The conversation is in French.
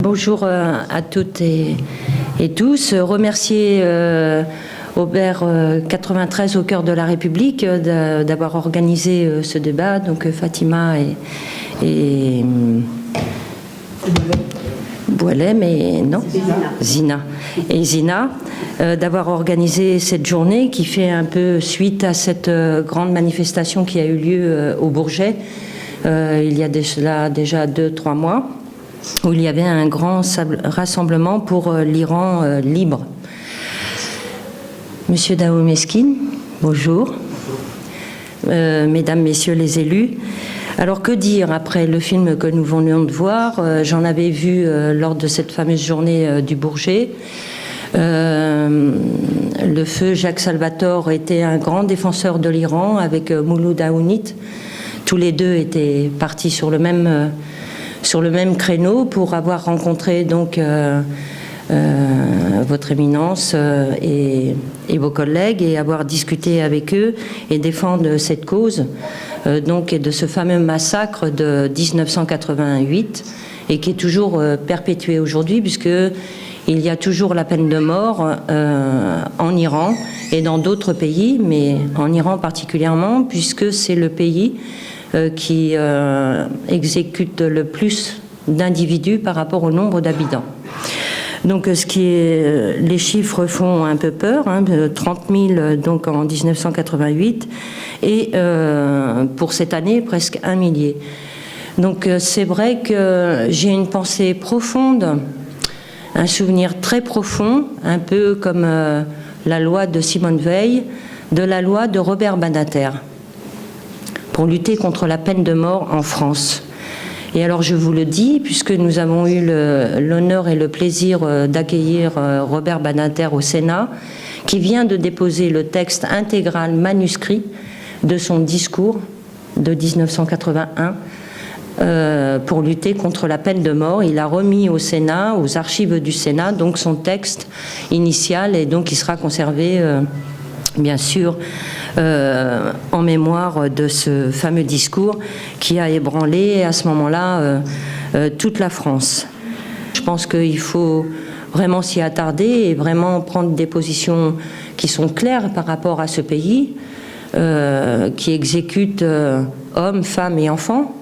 Bonjour à toutes et tous. Remercier Aubert 93 au cœur de la République d'avoir organisé ce débat. Donc Fatima et Boualem et non Zina et Zina d'avoir organisé cette journée qui fait un peu suite à cette grande manifestation qui a eu lieu au Bourget il y a déjà 2-3 mois, où il y avait un grand rassemblement pour l'Iran libre. Monsieur Daoumeskin, bonjour. Mesdames, Messieurs les élus. Alors que dire après le film que nous venions de voir? J'en avais vu lors de cette fameuse journée du Bourget. Le feu Jacques Salvatore était un grand défenseur de l'Iran avec Mouloud Aounit. Tous les deux étaient partis sur le même créneau pour avoir rencontré donc votre éminence et vos collègues et avoir discuté avec eux et défendre cette cause donc et de ce fameux massacre de 1988 et qui est toujours perpétué aujourd'hui puisque il y a toujours la peine de mort en Iran et dans d'autres pays, mais en Iran particulièrement puisque c'est le pays qui exécute le plus d'individus par rapport au nombre d'habitants. Donc, les chiffres font un peu peur, 30 000 donc en 1988 et pour cette année presque 1 millier. Donc c'est vrai que j'ai une pensée profonde, un souvenir très profond, un peu comme la loi de Simone Veil, de la loi de Robert Badinter, pour lutter contre la peine de mort en France. Et alors je vous le dis, puisque nous avons eu l'honneur et le plaisir d'accueillir Robert Badinter au Sénat, qui vient de déposer le texte intégral manuscrit de son discours de 1981 pour lutter contre la peine de mort. Il a remis au Sénat, aux archives du Sénat, donc son texte initial, et donc il sera conservé bien sûr en mémoire de ce fameux discours qui a ébranlé à ce moment-là toute la France. Je pense qu'il faut vraiment s'y attarder et vraiment prendre des positions qui sont claires par rapport à ce pays qui exécute hommes, femmes et enfants